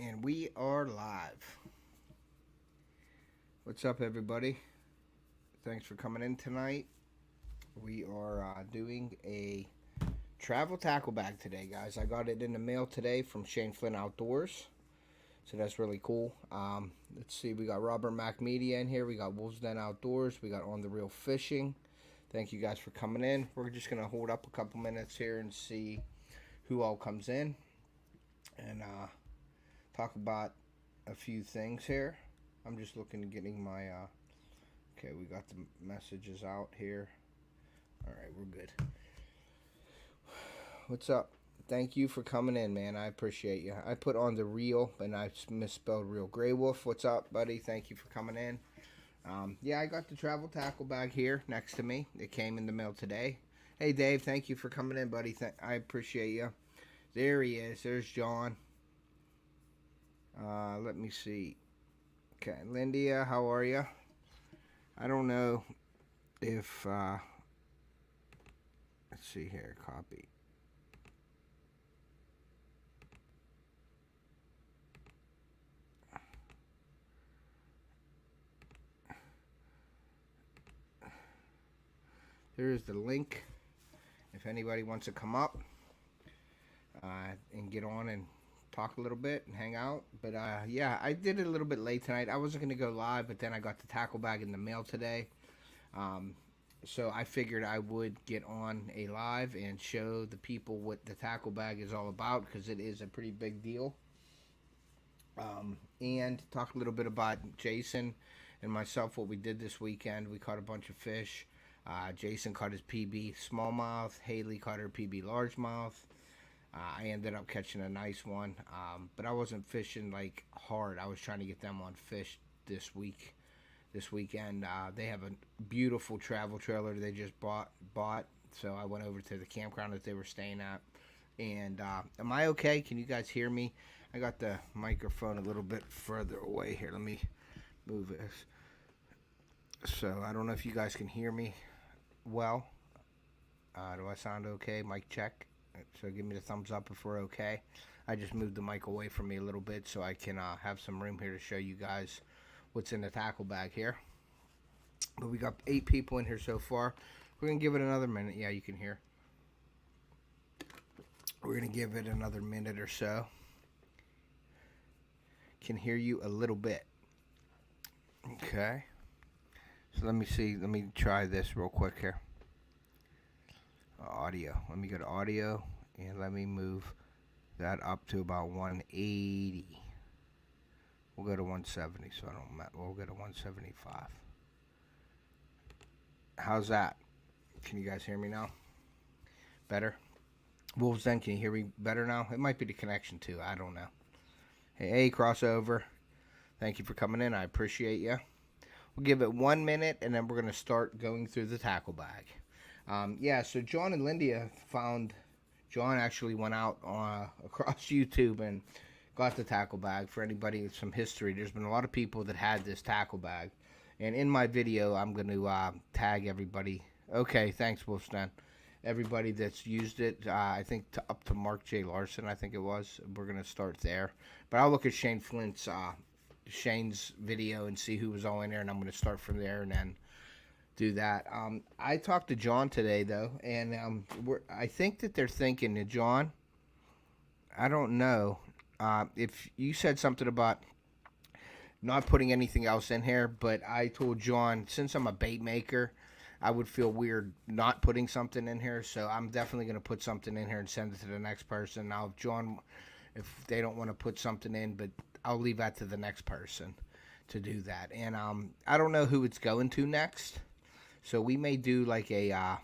And we are live. What's up, everybody? Thanks for coming in tonight. We are doing a travel tackle bag today, guys. I got it in the mail today from Shane Flynn Outdoors, so that's really cool. Let's see, we got Robert Mack Media in here. We got Wolves Den Outdoors. We got On the Reel Fishing. Thank you guys for coming in. We're just going to hold up a couple minutes here and see who all comes in and talk about a few things here. I'm just looking at getting my okay, we got the messages out here. All right, we're good. What's up? Thank you for coming in, man. I appreciate you. I put On the Reel and I misspelled Real Grey Wolf. What's up, buddy? Thank you for coming in. Yeah, I got the travel tackle bag here next to me. It came in the mail today. Hey, Dave, thank you for coming in, buddy. I appreciate you. There he is. There's John. Let me see. Okay, Lindia, how are you? I don't know if, let's see here, copy. There's the link if anybody wants to come up and get on and talk a little bit and hang out. But yeah, I did it a little bit late tonight. I wasn't going to go live, but then I got the tackle bag in the mail today. So I figured I would get on a live and show the people what the tackle bag is all about, because it is a pretty big deal. And talk a little bit about Jason and myself, what we did this weekend. We caught a bunch of fish. Jason caught his PB smallmouth. Haley caught her PB largemouth. I ended up catching a nice one, but I wasn't fishing like hard. I was trying to get them on fish this weekend. They have a beautiful travel trailer they just bought. So I went over to the campground that they were staying at. And am I okay? Can you guys hear me? I got the microphone a little bit further away here. Let me move this. So I don't know if you guys can hear me well. Do I sound okay? Mic check. So give me the thumbs up if we're okay. I just moved the mic away from me a little bit so I can have some room here to show you guys what's in the tackle bag here. But we got 8 people in here so far. We're going to give it another minute. Yeah, you can hear. We're going to give it another minute or so. Can hear you a little bit. Okay. So let me see. Let me try this real quick here. Audio. Let me go to audio and let me move that up to about 180. We'll go to 170, so I don't. We'll go to 175. How's that? Can you guys hear me now? Better? Wolves Den, can you hear me better now? It might be the connection too. I don't know. Hey, crossover. Thank you for coming in. I appreciate you. We'll give it 1 minute, and then we're going to start going through the tackle bag. Yeah, so John and Lindia found, John actually went out across YouTube and got the tackle bag. For anybody with some history, there's been a lot of people that had this tackle bag. And in my video, I'm going to tag everybody. Okay, thanks, Wolfston. Everybody that's used it, I think up to Mark J. Larson, I think it was. We're going to start there. But I'll look at Shane Flint's, Shane's video and see who was all in there, and I'm going to start from there and then do that. I talked to John today, though, and I think that they're thinking that John, I don't know, if you said something about not putting anything else in here, but I told John, since I'm a bait maker, I would feel weird not putting something in here, so I'm definitely going to put something in here and send it to the next person. Now, if John, if they don't want to put something in, but I'll leave that to the next person to do that. And I don't know who it's going to next, so we may do like an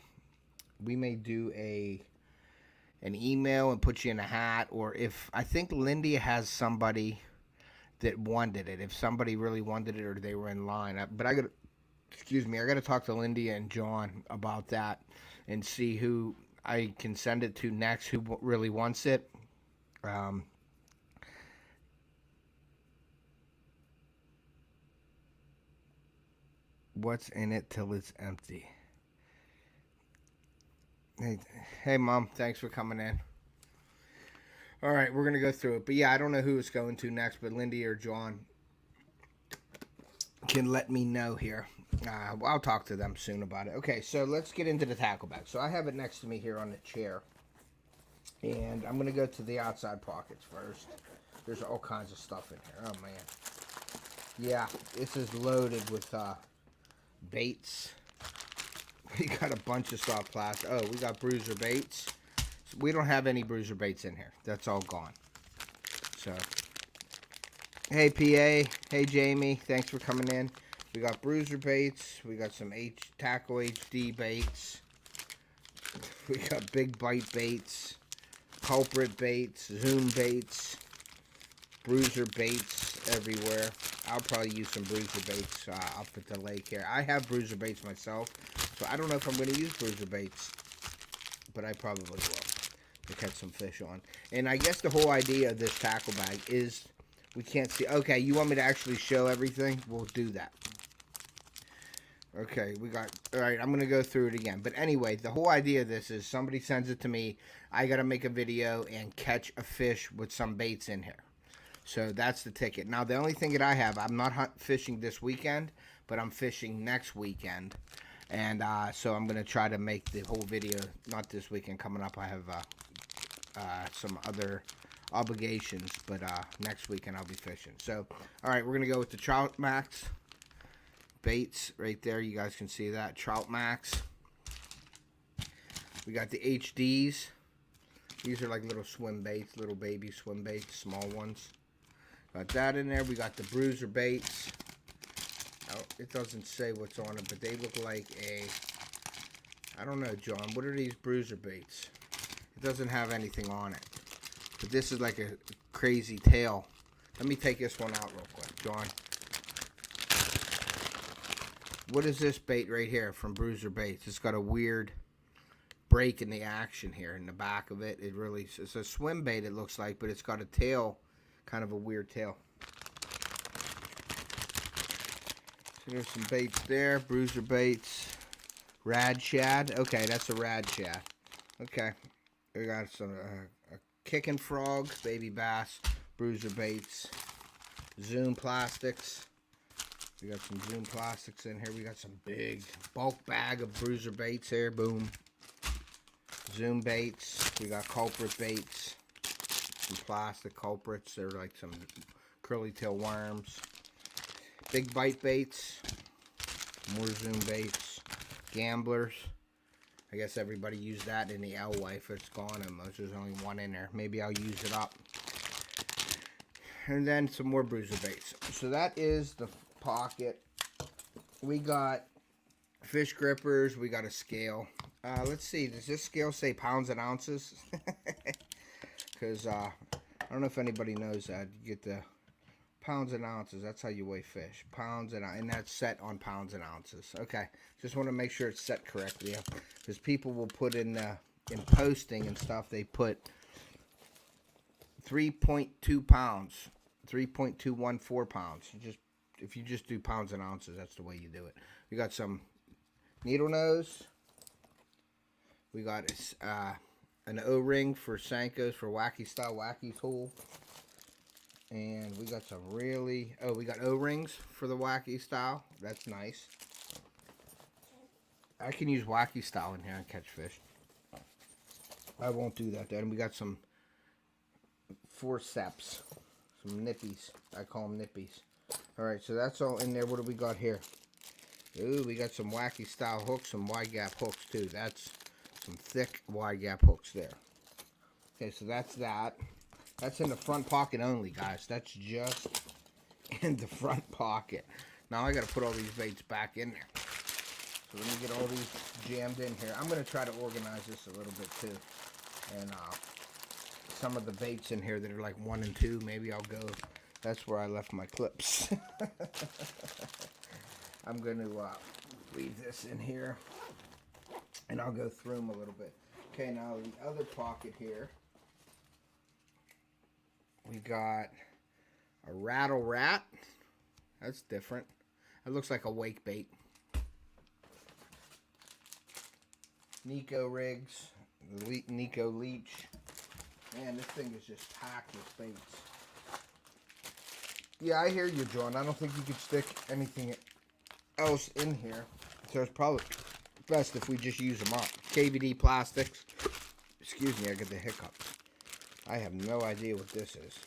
email and put you in a hat, or if I think Lindy has somebody that wanted it, if somebody really wanted it or they were in line. But I got to talk to Lindy and John about that and see who I can send it to next, who really wants it. What's in it till it's empty? Hey, Mom, thanks for coming in. All right, we're gonna go through it. But yeah, I don't know who it's going to next, but Lindy or John can let me know here. I'll talk to them soon about it. Okay, so let's get into the tackle bag. So I have it next to me here on the chair, and I'm gonna go to the outside pockets first. There's all kinds of stuff in here. Oh man, yeah, this is loaded with baits. We got a bunch of soft plastic. Oh, we got bruiser baits. We don't have any bruiser baits in here. That's all gone. So, hey PA, hey Jamie, thanks for coming in. We got bruiser baits. We got some tackle HD baits. We got big bite baits, culprit baits, zoom baits, bruiser baits everywhere. I'll probably use some bruiser baits up at the lake here. I have bruiser baits myself, so I don't know if I'm going to use bruiser baits, but I probably will to catch some fish on. And I guess the whole idea of this tackle bag is we can't see. Okay, you want me to actually show everything? We'll do that. Okay, we got, all right, I'm going to go through it again. But anyway, the whole idea of this is somebody sends it to me. I got to make a video and catch a fish with some baits in here. So that's the ticket. Now, the only thing that I have, I'm not fishing this weekend, but I'm fishing next weekend. And so I'm going to try to make the whole video, not this weekend coming up. I have some other obligations, but next weekend I'll be fishing. So, all right, we're going to go with the Trout Max baits right there. You guys can see that. Trout Max. We got the HDs. These are like little swim baits, little baby swim baits, small ones. Got that in there. We got the bruiser baits. Oh, it doesn't say what's on it, but they look like a, I don't know, John. What are these bruiser baits? It doesn't have anything on it. But this is like a crazy tail. Let me take this one out real quick, John. What is this bait right here from Bruiser Baits? It's got a weird break in the action here in the back of it. It's a swim bait, it looks like, but it's got a tail, kind of a weird tail. So there's some baits there. Bruiser Baits. Rad Shad. Okay, that's a Rad Shad. Okay. We got some a Kicking Frog, Baby Bass, Bruiser Baits, Zoom Plastics. We got some Zoom Plastics in here. We got some big bulk bag of Bruiser Baits here. Boom. Zoom Baits. We got culprit baits. Some plastic culprits. They're like some curly tail worms. Big bite baits. More Zoom Baits. Gamblers. I guess everybody used that in the Alewife. It's gone and there's only one in there. Maybe I'll use it up. And then some more Bruiser Baits. So that is the pocket. We got fish grippers. We got a scale. Let's see. Does this scale say pounds and ounces? Because I don't know if anybody knows that. You get the pounds and ounces. That's how you weigh fish. Pounds and that's set on pounds and ounces. Okay. Just want to make sure it's set correctly. Because people will put in posting and stuff, they put 3.2 pounds, 3.214 pounds. If you just do pounds and ounces, that's the way you do it. We got some needle nose. We got an O-ring for Senkos for wacky style, wacky tool. And we got some we got O-rings for the wacky style. That's nice. I can use wacky style in here and catch fish. I won't do that then. We got some forceps, some nippies. I call them nippies. Alright, so that's all in there. What do we got here? Ooh, we got some wacky style hooks, some wide gap hooks too. That's some thick wide gap hooks there. Okay, so that's that. That's in the front pocket only, guys. That's just in the front pocket. Now I got to put all these baits back in there. So let me get all these jammed in here. I'm going to try to organize this a little bit too. And some of the baits in here that are like 1 and 2, maybe I'll go. That's where I left my clips. I'm going to leave this in here. And I'll go through them a little bit. Okay, now the other pocket here. We got a rattle rat. That's different. That looks like a wake bait. Nico rigs. The Nico leech. Man, this thing is just packed with baits. Yeah, I hear you, John. I don't think you could stick anything else in here. So it's probably best if we just use them up. KVD plastics. Excuse me, I get the hiccups. I have no idea what this is.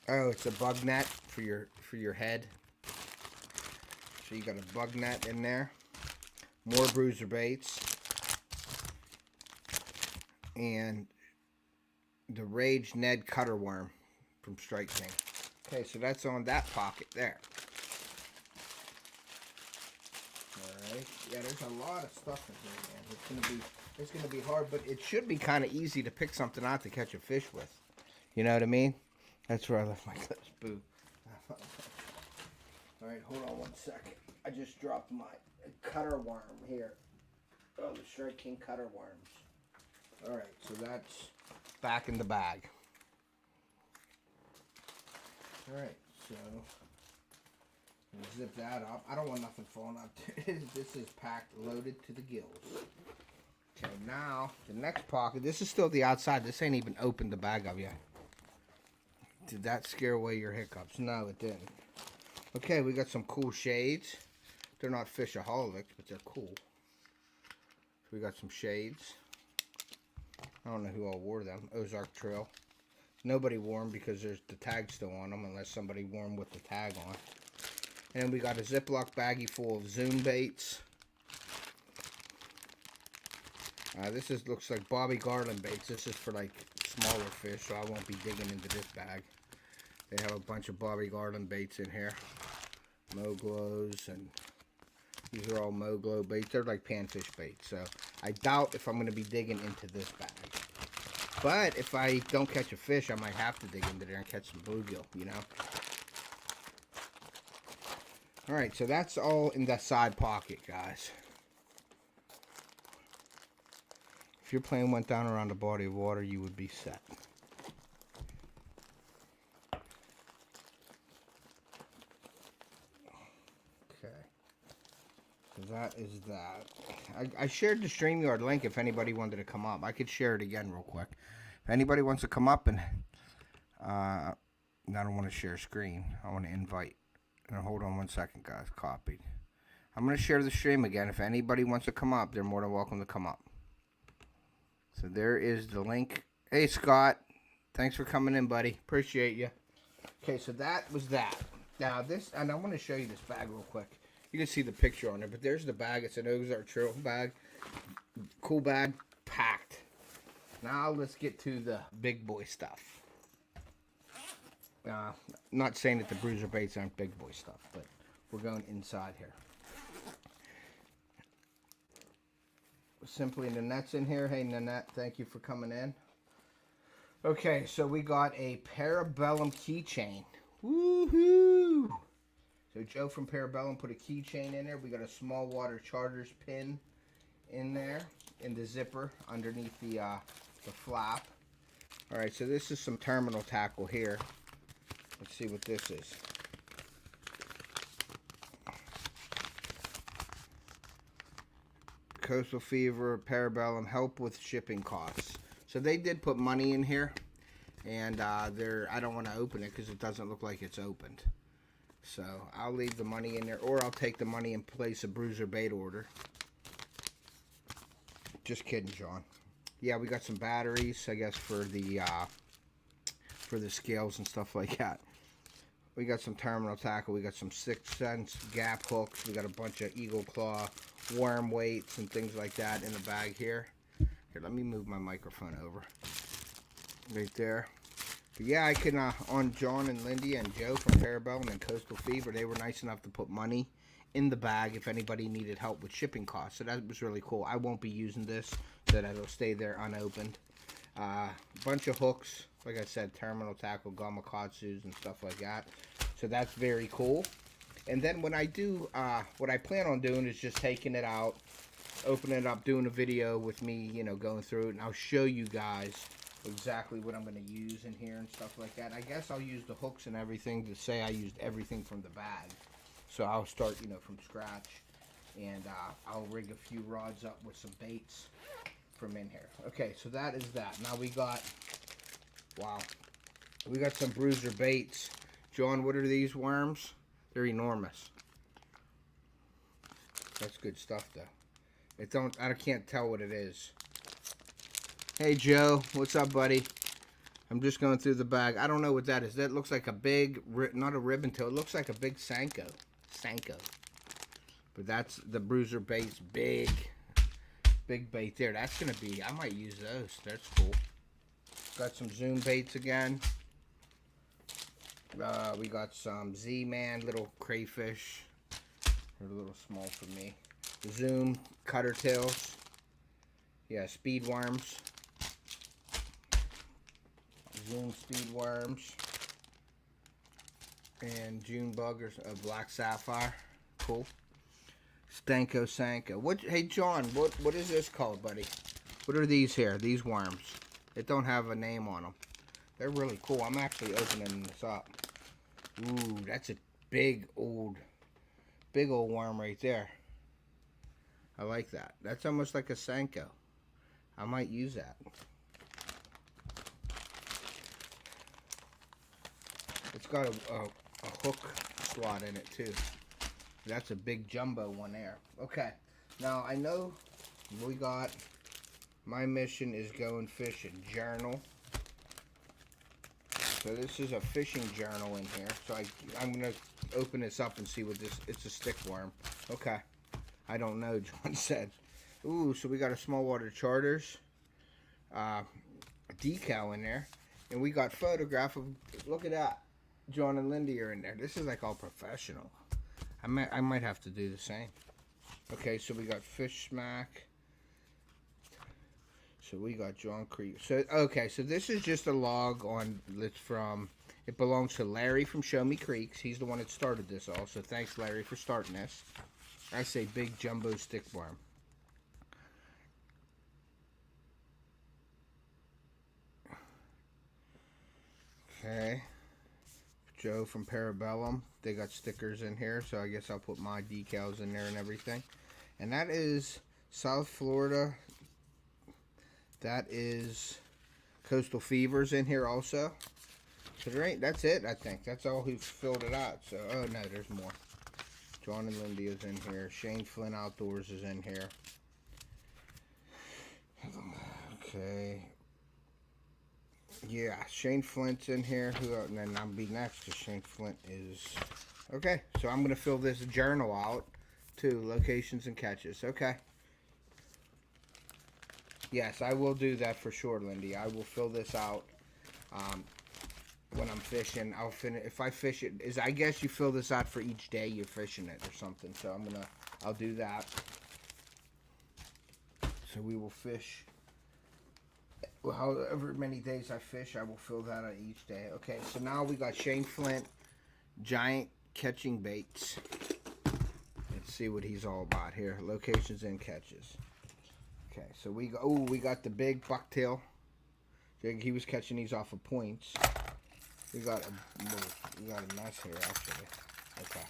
Oh, it's a bug net for your head. So you got a bug net in there. More bruiser baits. And the Rage Ned Cutter Worm from Strike King. Okay, so that's on that pocket there. Alright. Yeah, there's a lot of stuff in here, man. It's gonna be hard, but it should be kind of easy to pick something out to catch a fish with. You know what I mean? That's where I left my clips. Boo. Alright, hold on one second. I just dropped my cutter worm here. Oh, the Strike King cutter worms. Alright, so that's back in the bag. Alright, so zip that up. I don't want nothing falling out. This is packed, loaded to the gills. Okay, now the next pocket. This is still the outside. This ain't even opened the bag up yet. Did that scare away your hiccups? No, it didn't. Okay, we got some cool shades. They're not Fishoholic, but they're cool. So we got some shades. I don't know who all wore them. Ozark Trail. Nobody wore them because there's the tag still on them, unless somebody wore them with the tag on. And then we got a Ziploc baggie full of Zoom baits. This looks like Bobby Garland baits. This is for like smaller fish, so I won't be digging into this bag. They have a bunch of Bobby Garland baits in here. Moglows, and these are all Moglo baits. They're like panfish baits, so I doubt if I'm going to be digging into this bag. But if I don't catch a fish, I might have to dig into there and catch some bluegill, you know. Alright, so that's all in that side pocket, guys. If your plane went down around a body of water, you would be set. Okay. So that is that. I shared the StreamYard link if anybody wanted to come up. I could share it again real quick. If anybody wants to come up and... I don't want to share screen. I want to invite. Now, hold on one second, guys. Copied. I'm going to share the stream again. If anybody wants to come up, they're more than welcome to come up. So there is the link. Hey, Scott. Thanks for coming in, buddy. Appreciate you. Okay, so that was that. Now, this... And I want to show you this bag real quick. You can see the picture on there, but there's the bag. It's an Ozark Trail bag. Cool bag. Packed. Now, let's get to the big boy stuff. Not saying that the bruiser baits aren't big boy stuff, but we're going inside here. Simply Nanette's in here. Hey, Nanette, thank you for coming in. Okay, so we got a Parabellum keychain. Woohoo! So Joe from Parabellum put a keychain in there. We got a small water charters pin in there, in the zipper, underneath the flap. Alright, so this is some terminal tackle here. Let's see what this is. Coastal Fever, Parabellum, help with shipping costs. So they did put money in here, and I don't want to open it because it doesn't look like it's opened. So I'll leave the money in there, or I'll take the money and place a bruiser bait order. Just kidding, John. Yeah, we got some batteries, I guess, for the scales and stuff like that. We got some terminal tackle. We got some 6 cents gap hooks. We got a bunch of eagle claw worm weights and things like that in the bag here. Here, let me move my microphone over. Right there. But yeah, I can, on John and Lindy and Joe from Parabellum and Coastal Fever, they were nice enough to put money in the bag if anybody needed help with shipping costs. So that was really cool. I won't be using this, so that it'll stay there unopened. Bunch of hooks, like I said, terminal tackle, gamakatsus and stuff like that. So that's very cool. And then when I do, what I plan on doing is just taking it out, opening it up, doing a video with me, you know, going through it, and I'll show you guys exactly what I'm going to use in here and stuff like that. I guess I'll use the hooks and everything to say I used everything from the bag. So I'll start, you know, from scratch, and I'll rig a few rods up with some baits from in here. Okay, so that is that. Now we got, wow, we got some bruiser baits. John, what are these worms? They're enormous. That's good stuff though. I can't tell what it is. Hey Joe, what's up, buddy? I'm just going through the bag. I don't know what that is. That looks like a big, not a ribbon tail. It looks like a big Sanko. But that's the bruiser baits. Big bait there. That's going to be, I might use those. That's cool. Got some zoom baits again. We got some Z-Man, little crayfish. They're a little small for me. Zoom cutter tails. Yeah, speed worms. Zoom speed worms. And June buggers, a black sapphire. Cool. Stanko Sanko. What? Hey John, what is this called, buddy? What are these here? These worms. It don't have a name on them. They're really cool. I'm actually opening this up. Ooh, that's a big old worm right there. I like that. That's almost like a Sanko. I might use that. It's got a hook slot in it too. That's a big jumbo one there. Okay, now I know we got, my mission is going fishing journal. So this is a fishing journal in here. So I'm gonna open this up and see what this, it's a stick worm. Okay, I don't know, John said. Ooh, so we got a small water charters, a decal in there, and we got photograph of, look at that. John and Lindy are in there. This is like all professional. I might have to do the same. Okay, so we got Fish Smack. So we got John Creek. So okay, so this is just a log on. It's from. It belongs to Larry from Show Me Creeks. He's the one that started this all. So thanks, Larry, for starting this. I say big jumbo stick worm. Okay. Joe from Parabellum. They got stickers in here, so I guess I'll put my decals in there and everything. And that is South Florida. That is Coastal Fevers in here also. So there ain't, that's it, I think. That's all who's filled it out. So, oh no, there's more. John and Lindy is in here. Shane Flynn Outdoors is in here. Okay. Yeah, Shane Flint's in here. And then I'll be next because Shane Flint is... Okay, so I'm going to fill this journal out too. Locations and catches. Okay. Yes, I will do that for sure, Lindy. I will fill this out when I'm fishing. I'll finish if I fish it. I guess you fill this out for each day you're fishing it or something. So I'll do that. So we will fish. However many days I fish, I will fill that out each day. Okay, so now we got Shane Flint, giant catching baits. Let's see what he's all about here. Locations and catches. Okay, so we got the big bucktail. He was catching these off of points. We got a mess here actually. Okay,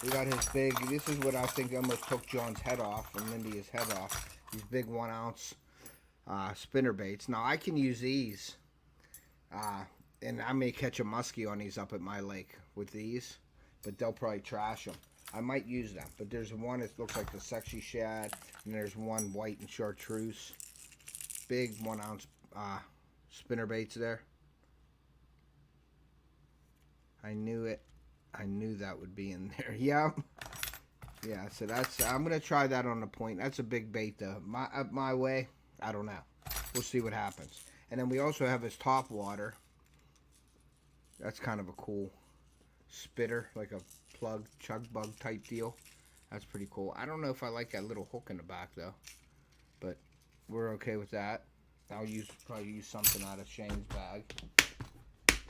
we got his big. This is what I think almost took John's head off and Lindy's head off. These big 1 ounce spinner baits. Now I can use these, and I may catch a muskie on these up at my lake with these, but they'll probably trash them. I might use them, but there's one that looks like the sexy shad, and there's one white and chartreuse. Big 1 ounce spinner baits there. I knew it. I knew that would be in there. Yep. Yeah, so that's, I'm going to try that on the point. That's a big bait though. My way, I don't know. We'll see what happens. And then we also have his top water. That's kind of a cool spitter, like a plug, chug bug type deal. That's pretty cool. I don't know if I like that little hook in the back though, but we're okay with that. I'll probably use something out of Shane's bag,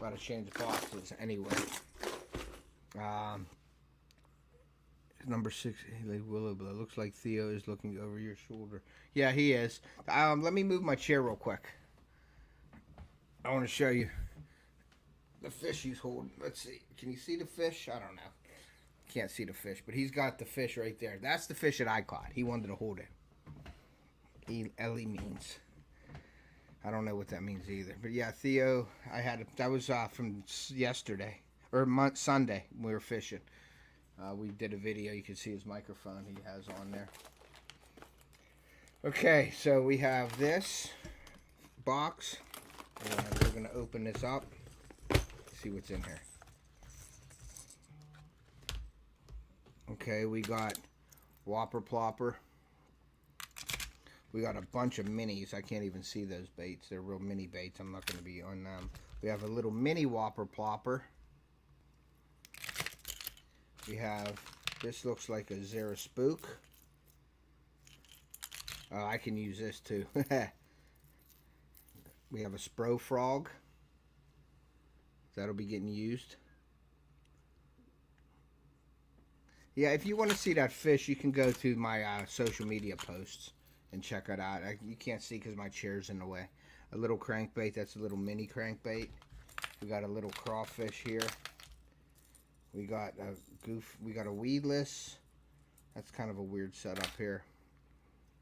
out of Shane's boxes anyway. Number 6, Lake Willowblow. Looks like Theo is looking over your shoulder. Yeah, he is. Let me move my chair real quick. I want to show you the fish he's holding. Let's see. Can you see the fish? I don't know. Can't see the fish, but he's got the fish right there. That's the fish that I caught. He wanted to hold it. Ellie means. I don't know what that means either. But yeah, Theo, that was from yesterday or Sunday. We were fishing. We did a video. You can see his microphone he has on there. Okay, so we have this box. And we're going to open this up. See what's in here. Okay, we got Whopper Plopper. We got a bunch of minis. I can't even see those baits. They're real mini baits. I'm not going to be on them. We have a little mini Whopper Plopper. We have, this looks like a Zara Spook. I can use this too. We have a Spro Frog. That'll be getting used. Yeah, if you want to see that fish, you can go to my social media posts and check it out. You can't see because my chair's in the way. A little crankbait. That's a little mini crankbait. We got a little crawfish here. We got a We got a weedless. That's kind of a weird setup here.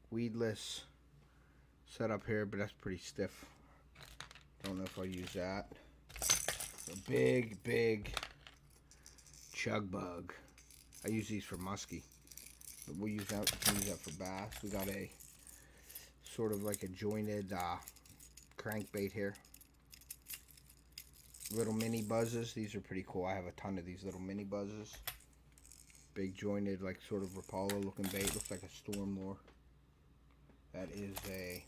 Weedless setup here, but that's pretty stiff. Don't know if I'll use that. A big chug bug. I use these for muskie, but we'll use that. We can use that for bass. We got a sort of like a jointed crankbait here. Little mini buzzes. These are pretty cool. I have a ton of these little mini buzzes. Big jointed, like sort of Rapala looking bait. Looks like a storm lure. That is a,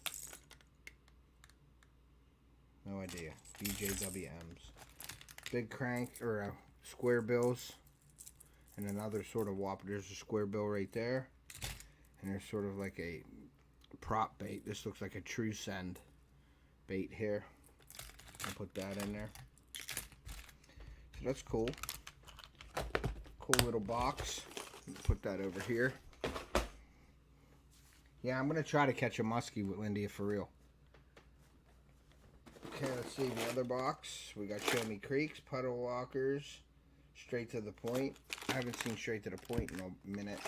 no idea, BJWMs. Big crank, or square bills. And another sort of whopper. There's a square bill right there. And there's sort of like a prop bait. This looks like a true send bait here. I'll put that in there. So that's cool. Cool little box. Put that over here. Yeah, I'm going to try to catch a muskie with Lindy for real. Okay, let's see the other box. We got Show Me Creeks, Puddle Walkers, Straight to the Point. I haven't seen Straight to the Point in a minute.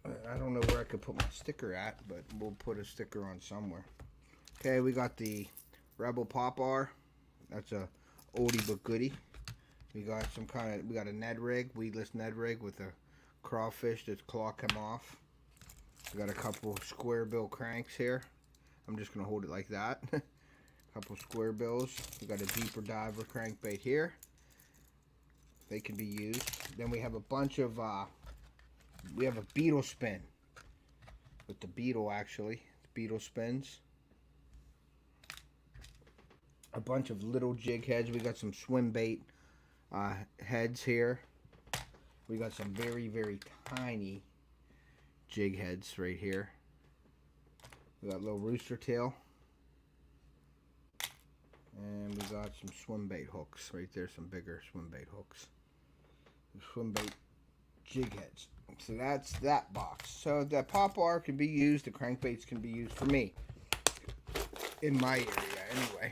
I don't know where I could put my sticker at, but we'll put a sticker on somewhere. Okay, we got the Rebel Pop R. That's a oldie but goodie. We got we got a Ned rig, weedless Ned rig with a crawfish that's claw come off. We got a couple square bill cranks here. I'm just gonna hold it like that. Couple square bills. We got a deeper diver crankbait here. They can be used. Then we have a bunch of we have a beetle spin with the beetle, actually. Beetle spins. A bunch of little jig heads. We got some swim bait heads here. We got some very tiny jig heads right here. We got a little rooster tail. And we got some swim bait hooks right there, some bigger swim bait hooks. Swim bait jig heads. So that's that box. So the pop R can be used, the crankbaits can be used for me. In my area anyway.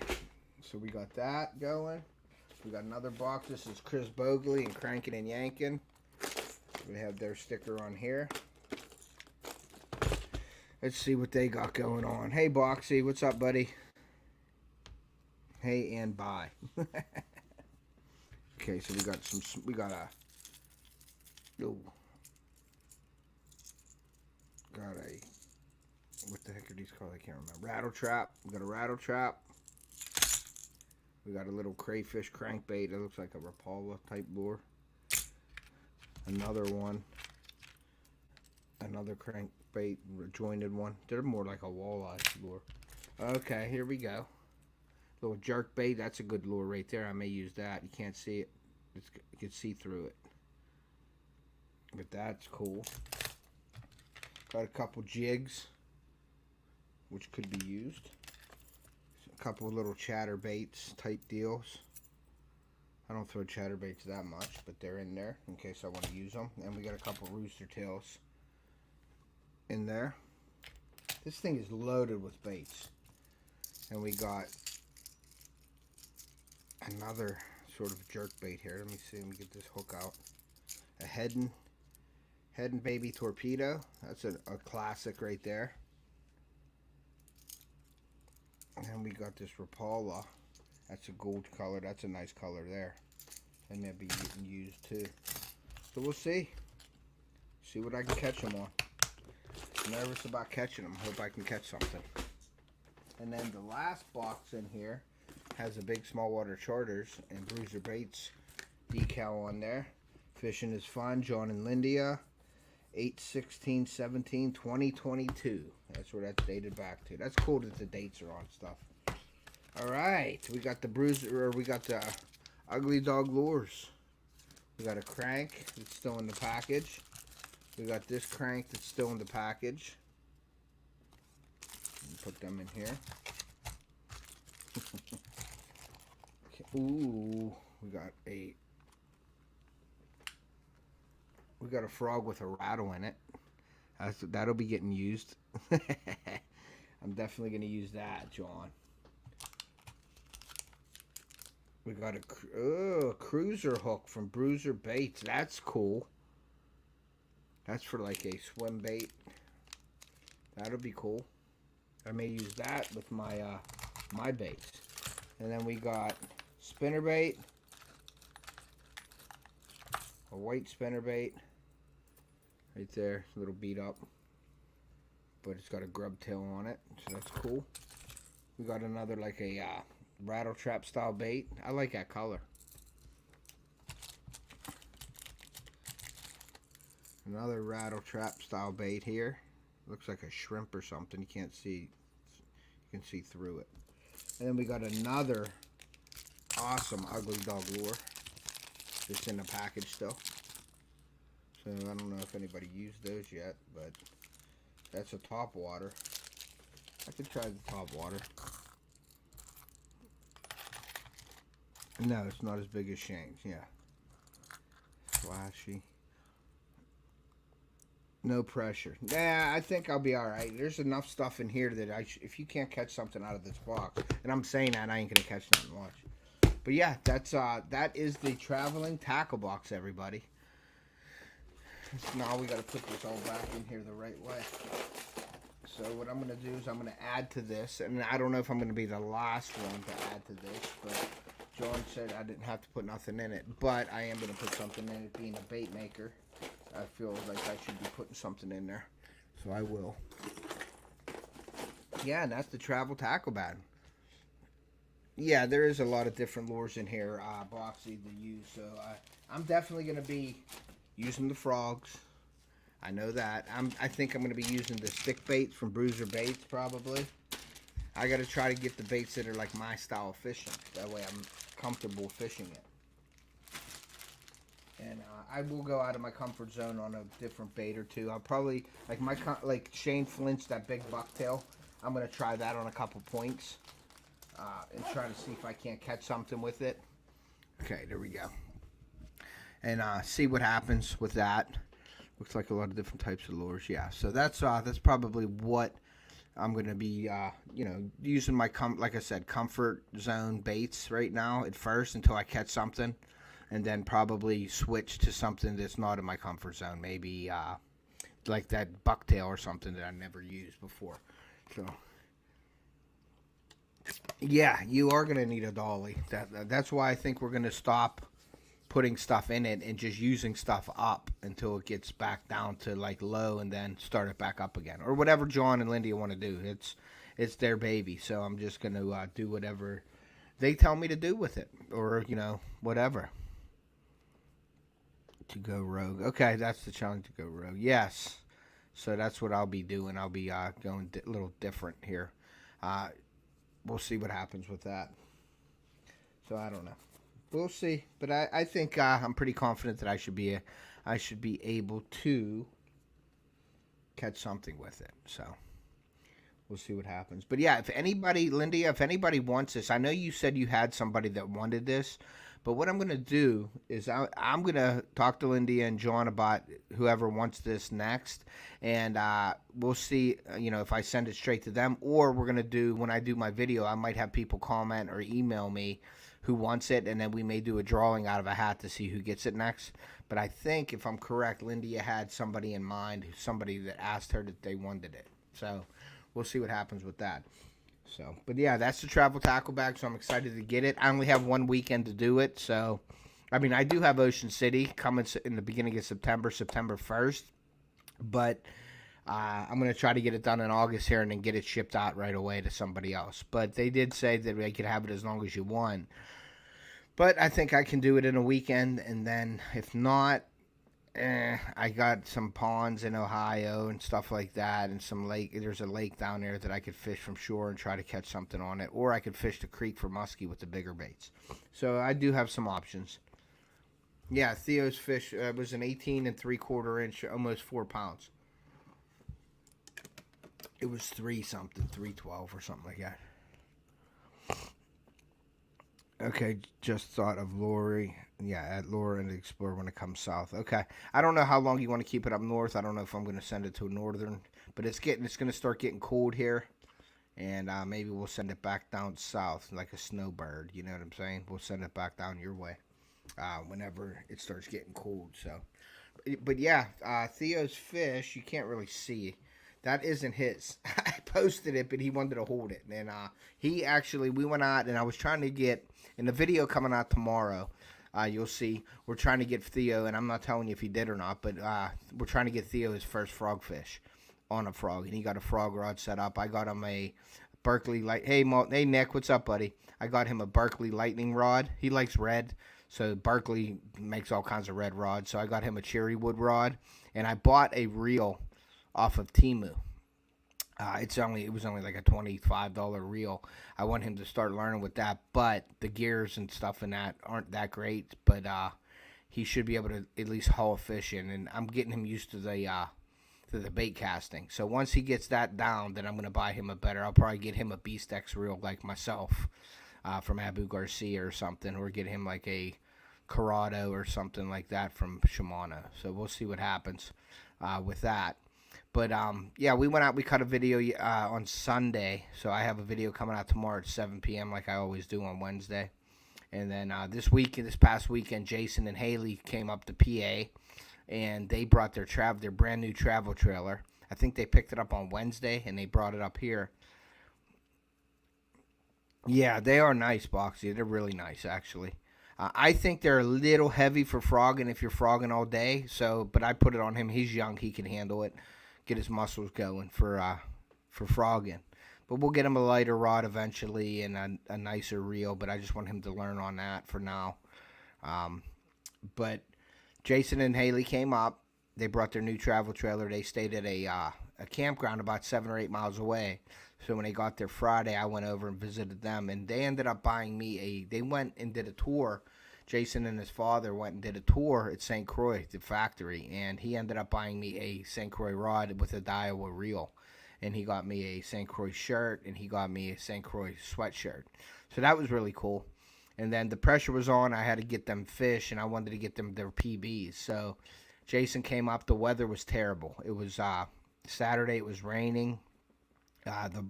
So we got that going. We got another box. This is Chris Bogley and Cranking and Yanking. We have their sticker on here. Let's see what they got going on. Hey Boxy, what's up, buddy? Hey and bye. Okay, so we got a what the heck are these called? I can't remember. Rattle trap. We got a rattle trap. We got a little crayfish crankbait. It looks like a Rapala type lure. Another one. Another crankbait, jointed one. They're more like a walleye lure. Okay, here we go. Little jerk bait. That's a good lure right there. I may use that. You can't see it. You can see through it. But that's cool. Got a couple jigs, which could be used. A couple of little chatterbaits type deals. I don't throw chatterbaits that much, but they're in there in case I want to use them. And we got a couple rooster tails in there. This thing is loaded with baits. And we got another sort of jerk bait here. Let me see. Let me get this hook out. A Head and Baby Torpedo. That's a classic right there. And then we got this Rapala. That's a gold color. That's a nice color there. And they'll be getting used too. So we'll see. See what I can catch them on. I'm nervous about catching them. Hope I can catch something. And then the last box in here has a big smallwater charters and Bruiser Baits decal on there. Fishing is fun. John and Lindia. 8/16/17/2022. That's where that's dated back to. That's cool that the dates are on stuff. All right, we got the Bruiser, or we got the Ugly Dog lures. We got a crank that's still in the package. We got this crank that's still in the package. Put them in here. Okay. Ooh, we got a frog with a rattle in it. That'll be getting used. I'm definitely going to use that, John. We got a cruiser hook from Bruiser Baits. That's cool. That's for like a swim bait. That'll be cool. I may use that with my my baits. And then we got spinnerbait. A white spinnerbait. Right there, a little beat up, but it's got a grub tail on it, so that's cool. We got another like a rattle trap style bait. I like that color. Another rattle trap style bait here. Looks like a shrimp or something. You can't see. You can see through it. And then we got another awesome Ugly Dog lure. It's in the package still. So I don't know if anybody used those yet, but that's a top water. I could try the top water. No, it's not as big as Shane's. Yeah. Flashy. No pressure. Nah, I think I'll be alright. There's enough stuff in here that if you can't catch something out of this box, and I'm saying that, I ain't gonna catch nothing. Watch. But yeah, that is the traveling tackle box, everybody. Now we got to put this all back in here the right way. So what I'm going to do is I'm going to add to this, and I don't know if I'm going to be the last one to add to this, but John said I didn't have to put nothing in it, but I am going to put something in it. Being a bait maker, I feel like I should be putting something in there, so I will. Yeah, and that's the travel tackle bag. Yeah, there is a lot of different lures in here, boxy to use, so I'm definitely going to be using the frogs. I know that. I think I'm going to be using the stick baits from Bruiser Baits, probably. I got to try to get the baits that are like my style of fishing. That way I'm comfortable fishing it. And I will go out of my comfort zone on a different bait or two. I'll probably, like Shane Flint's, that big bucktail. I'm going to try that on a couple points. And try to see if I can't catch something with it. Okay, there we go. And see what happens with that. Looks like a lot of different types of lures. Yeah, so that's probably what I'm going to be, using my, like I said, comfort zone baits right now at first until I catch something. And then probably switch to something that's not in my comfort zone. Maybe like that bucktail or something that I never used before. So, yeah, you are going to need a dolly. That's why I think we're going to stop putting stuff in it and just using stuff up until it gets back down to like low and then start it back up again, or whatever John and Lindy want to do. It's their baby, so I'm just gonna do whatever they tell me to do with it, or whatever. To go rogue. Okay, that's the challenge, to go rogue. Yes, so that's what I'll be doing. I'll be going a little different here. We'll see what happens with that. So I don't know. We'll see, but I think I'm pretty confident that I should be able to catch something with it. So we'll see what happens. But yeah, if anybody, Lindy, if anybody wants this, I know you said you had somebody that wanted this, But what I'm going to do is I'm going to talk to Lindy and John about whoever wants this next. And we'll see, if I send it straight to them. Or we're going to do, when I do my video, I might have people comment or email me who wants it. And then we may do a drawing out of a hat to see who gets it next. But I think, if I'm correct, Lindy had somebody in mind, somebody that asked her that they wanted it. So we'll see what happens with that. So, but yeah, that's the travel tackle bag, so I'm excited to get it. I only have one weekend to do it, so, I mean, I do have Ocean City coming in the beginning of September 1st, but I'm going to try to get it done in August here and then get it shipped out right away to somebody else. But they did say that they could have it as long as you want. But I think I can do it in a weekend, and then if not, I got some ponds in Ohio and stuff like that, and some lake. There's a lake down there that I could fish from shore and try to catch something on it, or I could fish the creek for muskie with the bigger baits. So I do have some options. Yeah, Theo's fish was an 18 3/4 inch, almost 4 pounds. It was 312 or something like that. Okay, just thought of Lori. Yeah, at Laura and the Explorer when it comes south. Okay, I don't know how long you want to keep it up north. I don't know if I'm going to send it to northern, but it's going to start getting cold here, and maybe we'll send it back down south like a snowbird. You know what I'm saying? We'll send it back down your way whenever it starts getting cold. So, but yeah, Theo's fish you can't really see. That isn't his. I posted it, but he wanted to hold it. And we went out, and I was trying to get, in the video coming out tomorrow, you'll see, we're trying to get Theo, and I'm not telling you if he did or not, but we're trying to get Theo his first frog fish on a frog. And he got a frog rod set up. I got him a Berkeley hey Nick, what's up, buddy? I got him a Berkeley lightning rod. He likes red, so Berkeley makes all kinds of red rods. So I got him a cherry wood rod, and I bought a reel off of Temu. It was only like a $25 reel. I want him to start learning with that, but the gears and stuff in that aren't that great. But he should be able to at least haul a fish in, and I'm getting him used to the bait casting. So once he gets that down, then I'm gonna buy him a better. I'll probably get him a Beast X reel like myself from Abu Garcia or something, or get him like a Corrado or something like that from Shimano. So we'll see what happens with that. But, yeah, we went out, we cut a video on Sunday, so I have a video coming out tomorrow at 7 p.m. like I always do on Wednesday. And then this past weekend, Jason and Haley came up to PA, and they brought their brand new travel trailer. I think they picked it up on Wednesday, and they brought it up here. Yeah, they are nice, Boxy. They're really nice, actually. I think they're a little heavy for frogging if you're frogging all day, but I put it on him. He's young. He can handle it. Get his muscles going for frogging. But we'll get him a lighter rod eventually and a nicer reel, but I just want him to learn on that for now. But Jason and Haley came up. They brought their new travel trailer. They stayed at a campground about 7 or 8 miles away. So when they got there Friday, I went over and visited them, and they ended up buying me they went and did a tour. Jason and his father went and did a tour at St. Croix, the factory, and he ended up buying me a St. Croix rod with a Daiwa reel. And he got me a St. Croix shirt, and he got me a St. Croix sweatshirt. So that was really cool. And then the pressure was on. I had to get them fish, and I wanted to get them their PBs. So Jason came up. The weather was terrible. It was Saturday. It was raining.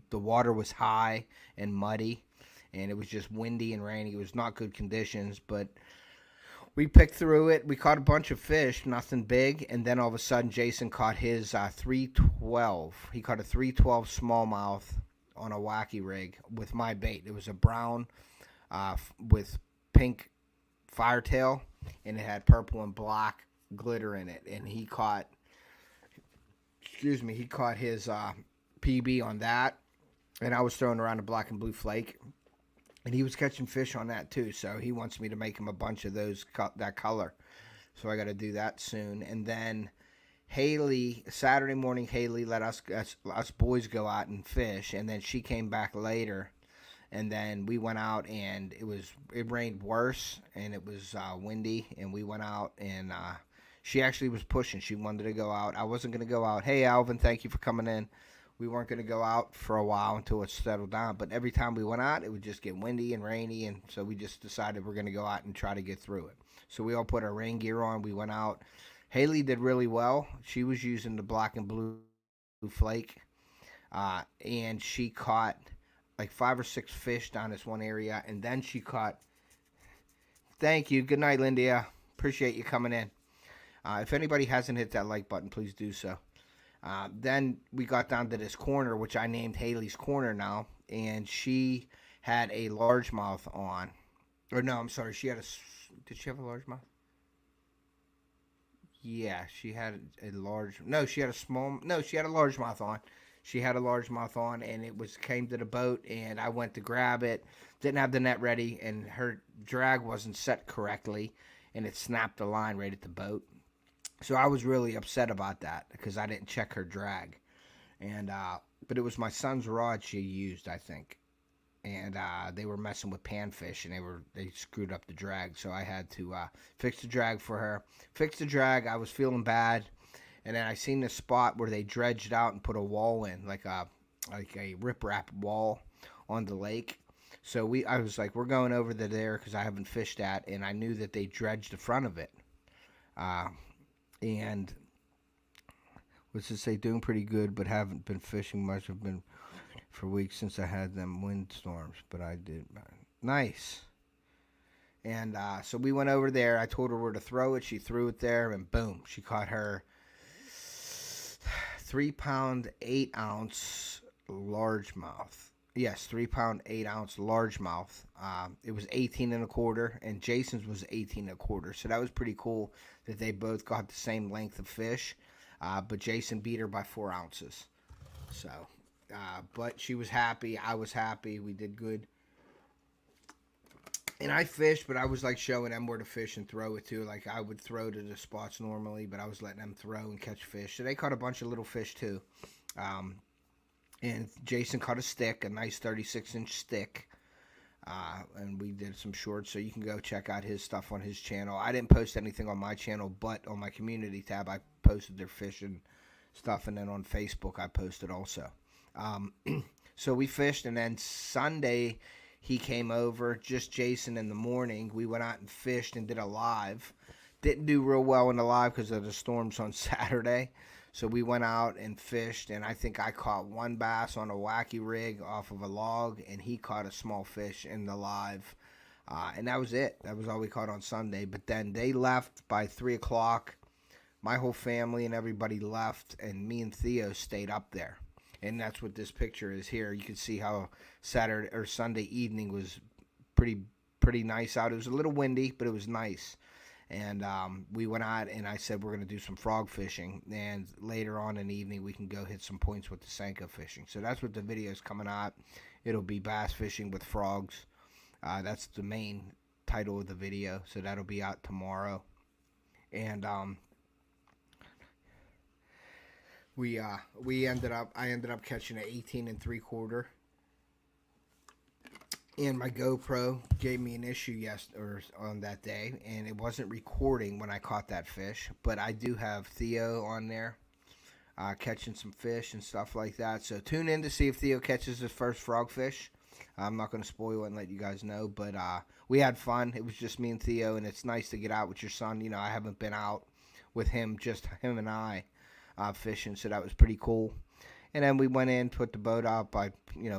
The water was high and muddy. And it was just windy and rainy. It was not good conditions, but we picked through it. We caught a bunch of fish, nothing big, and then all of a sudden Jason caught his 312. He caught a 312 smallmouth on a wacky rig with my bait. It was a brown with pink firetail, and it had purple and black glitter in it. And he caught his PB on that, and I was throwing around a black and blue flake. And he was catching fish on that too, so he wants me to make him a bunch of those, that color. So I got to do that soon. And then Saturday morning, Haley let us boys go out and fish, and then she came back later. And then we went out, and it rained worse, and it was windy, and we went out, and she actually was pushing. She wanted to go out. I wasn't going to go out. Hey, Alvin, thank you for coming in. we weren't going to go out for a while until it settled down. But every time we went out, it would just get windy and rainy, and so we just decided we're going to go out and try to get through it. So we all put our rain gear on. We went out. Haley did really well. She was using the black and blue flake, and she caught like 5 or 6 fish down this one area, and then she caught. Thank you. Good night, Lindia. Appreciate you coming in. If anybody hasn't hit that like button, please do so. Then we got down to this corner, which I named Haley's Corner now, and she had a largemouth on. Or no, I'm sorry. She had a. Did she have a largemouth? Yeah, she had a large. No, she had a small. No, she had a largemouth on. She had a largemouth on, and it came to the boat, and I went to grab it. Didn't have the net ready, and her drag wasn't set correctly, and it snapped the line right at the boat. So I was really upset about that because I didn't check her drag, and but it was my son's rod she used, I think, and they were messing with panfish, and they screwed up the drag. So I had to fix the drag for her. Fix the drag. I was feeling bad. And then I seen this spot where they dredged out and put a wall in, like a riprap wall on the lake. So I was like, we're going over there because I haven't fished that, and I knew that they dredged the front of it. And what's it say? Doing pretty good, but haven't been fishing much. I've been for weeks since I had them windstorms, but I did. Nice. And so we went over there. I told her where to throw it. She threw it there, and boom, she caught her 3-pound 8-ounce largemouth. Yes, 3-pound 8-ounce largemouth. It was 18 and a quarter, and Jason's was 18 and a quarter. So that was pretty cool that they both got the same length of fish. But Jason beat her by 4 ounces. So, but she was happy. I was happy. We did good. And I fished, but I was like showing them where to fish and throw it to. Like I would throw to the spots normally, but I was letting them throw and catch fish. So they caught a bunch of little fish too. And Jason caught a stick, a nice 36-inch stick. And we did some shorts, so you can go check out his stuff on his channel. I didn't post anything on my channel, but on my community tab, I posted their fishing stuff. And then on Facebook, I posted also. So we fished, and then Sunday he came over, just Jason in the morning. We went out and fished and did a live. Didn't do real well in the live because of the storms on Saturday. So we went out and fished, and I think I caught 1 bass on a wacky rig off of a log, and he caught a small fish in the live. And that was it. That was all we caught on Sunday. But then they left by 3 o'clock. My whole family and everybody left, and me and Theo stayed up there. And that's what this picture is here. You can see how Saturday or Sunday evening was pretty nice out. It was a little windy, but it was nice. And we went out, and I said we're going to do some frog fishing. And later on in the evening, we can go hit some points with the Senko fishing. So that's what the video is coming out. It'll be bass fishing with frogs. That's the main title of the video. So that'll be out tomorrow. And I ended up catching an 18 3/4, and my GoPro gave me an issue on that day, and it wasn't recording when I caught that fish. But I do have Theo on there catching some fish and stuff like that. So tune in to see if Theo catches his first frogfish. I'm not going to spoil it and let you guys know, but we had fun. It was just me and Theo, and it's nice to get out with your son. You know, I haven't been out with him, just him and I. Fishing, so that was pretty cool. And then we went in, put the boat up. I,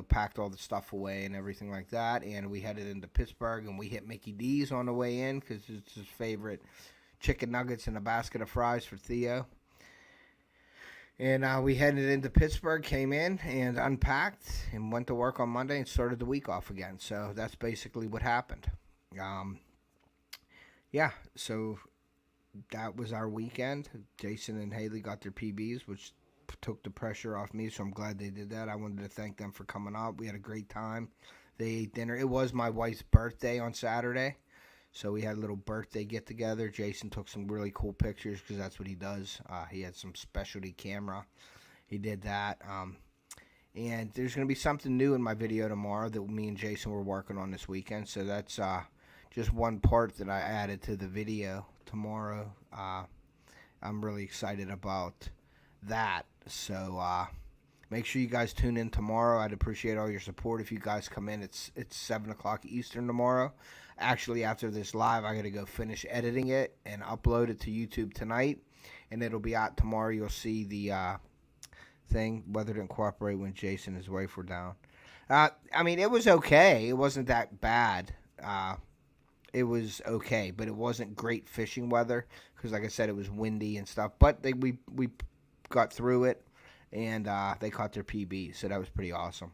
packed all the stuff away and everything like that. And we headed into Pittsburgh, and we hit Mickey D's on the way in because it's his favorite chicken nuggets and a basket of fries for Theo. And we headed into Pittsburgh, came in and unpacked and went to work on Monday and started the week off again. So that's basically what happened. Yeah, so that was our weekend. Jason and Haley got their PBs, which took the pressure off me, so I'm glad they did that. I wanted to thank them for coming up. We had a great time. They ate dinner. It was my wife's birthday on Saturday, so we had a little birthday get-together. Jason took some really cool pictures because that's what he does. He had some specialty camera. He did that. And there's going to be something new in my video tomorrow that me and Jason were working on this weekend, so that's just one part that I added to the video tomorrow. I'm really excited about that. So Make sure you guys tune in tomorrow. I'd appreciate all your support if you guys come in. It's 7 o'clock Eastern tomorrow. Actually, after this live, I got to go finish editing it and upload it to YouTube tonight, and it'll be out tomorrow. You'll see the thing, Weather Didn't Cooperate when Jason and his wife were down. I mean, it was okay. It wasn't that bad. It was okay, but it wasn't great fishing weather because, like I said, it was windy and stuff. But we got through it, and they caught their PB, so that was pretty awesome.